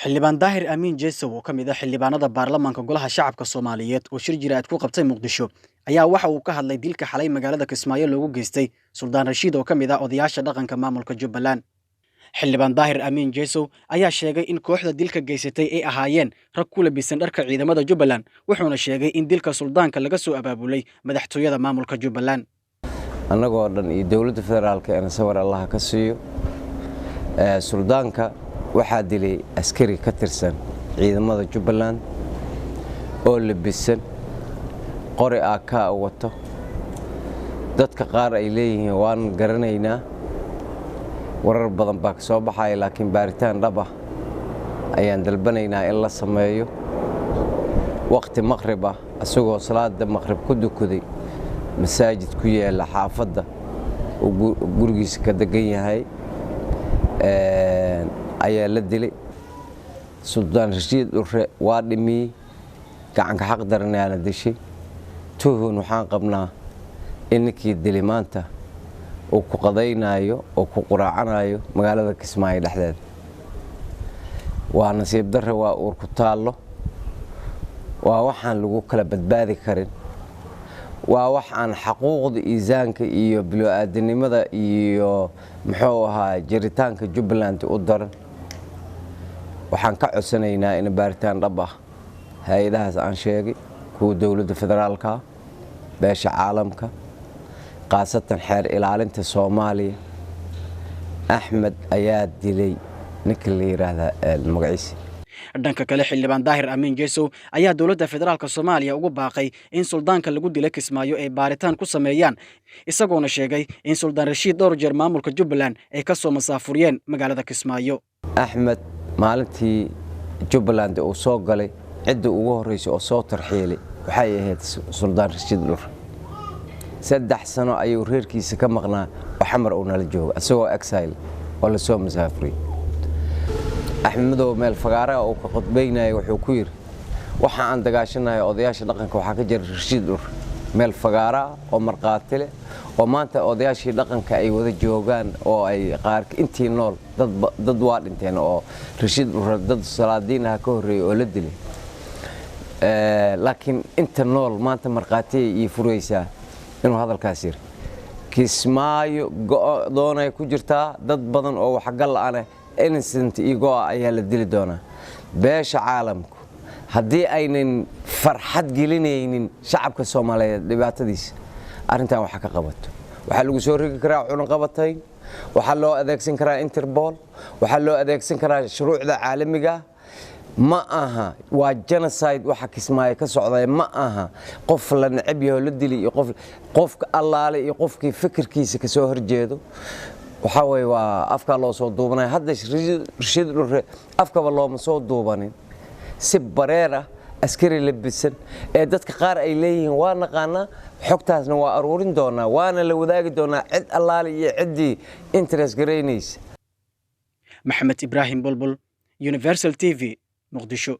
xildhibaan daahir amiin jeesow oo ka mid ah xildhibaanada baarlamaanka golaha shacabka Soomaaliyeed oo shir jiraad ku qabtay Muqdisho ayaa waxa uu ka hadlay dilka xalay magaalada Kismaayo loogu geystay Suldaan Rashiid oo ka mid ah odayaasha dhaqanka maamulka Jubbaland. xildhibaan daahir amiin jeesow ayaa sheegay in kooxda dilka geysatay ay ahaayeen rag ku labisan dharka ciidamada Jubbaland, wuxuuna sheegay in dilka suldaanka laga soo abaabulay madaxtooyada maamulka Jubbaland. annagoo dhan iyo dawladda federaalka ee sawir Allah ka siiyo suldaanka waxaa dilay askari ka tirsan ciidamada Jubbaland oo labisan qori AK wato. dadka qaar ay leeyihiin waan garanaynaa, warar badan baa ka soo baxay, laakiin baaritaan dhab ah ayaan dalbanaynaa in la sameeyo. waqti maqrib ah asagoo salaada maqrib ku dukaday masaajid ku yaala xaafadda oo gurigiisa ka degan yahay ayaa la dilay. Suldaan Rashiid waa dhimay, gacanka xaq daranaana dishay. tuhun waxaan qabnaa in ninkii dilay maanta uu ku qadaynayo oo ku quraacanayo magaalada Kismaayo dhexdeeda. waa nasiib darro, waa uur ku taallo, waa waxaan lagu kala badbaadi karin, waa wax aan xaquuqda iisaanka iyo bilaadanimada iyo muxuu ahaa jiritaanka Jubbaland u daran. waxaan ka codsanaynaa in baaritaan dhab ah hay'adahaas aan sheegay, kuwa dawladda federaalka, beesha caalamka, qaasatan xeer ilaalinta Soomaaliya. Axmed ayaa dilay ninka la yiraahdo magaciisa. dhanka kale xildhibaan daahir amiin jeesow ayaa dawladda federaalka Soomaaliya ugu baaqay in suldaanka lagu dilay Kismaayo ay baaritaan ku sameeyaan, isagoona sheegay in Suldaan Rashiid dhowr jeer maamulka Jubbaland ay ka soo masaafuriyeen magaalada Kismaayo. Axmed maalintii Jubbaland uu soo galay cidda ugu horeysay oo soo tarxiilay waxay ahayd Suldaan Rashiid. 3 sano ayuu reerkiisa ka maqnaa oo xamar uu nala joogo asagoo exile oo la soo masaafuriyay. Axmed oo meel fagaara oo ka qodbeynay wuxuu ku yiri waxa aan dagaashanayo odayaasha dhaqanka waxa ka jira Rashiid meel fagaara oo marqaati leh oo maanta odayaashii dhaqanka ay wada joogaan oo ay qaar intii nool dad waa dhinteen oo Rashiid dad salaadiinaha ka horeeyay oo la dilay. laakiin inta nool maanta marqaati iyo furaysa inuu hadalkaas yiri. Kismaayo doonay ku jirtaa dad badan oo wax gal aan innocent igo ayaa la dili doonaa. beesha caalamku haddii aynan farxad gelinaynin shacabka Soomaaliyeed dhibaatadiisa arrintan waxa ka qabato waxa lagu soo rigi karaa cunaqabatay, waxa loo adeegsan karaa Interpol, waxa loo adeegsan karaa shuruucda caalamiga. ma aha waa genocide waxa Kismaayo ka socday. ma aha qof la nacib yahay la dilay iyo qofka allaale iyo qofkii fikirkiisa ka soo horjeedo. waxa way waa afka loo soo duubanay. hadda Rashiid afkaba looma soo duubanin, si bareer ah askari labisan ee dadka qaar ay leeyihiin waa naqaana. xogtaasna waa aruurin doonaa, waana la wadaagi doonaa cid allaale iyo ciddii interest gareynaysa. Maxamed Ibraahim Bulbul, Universal TV, Muqdisho.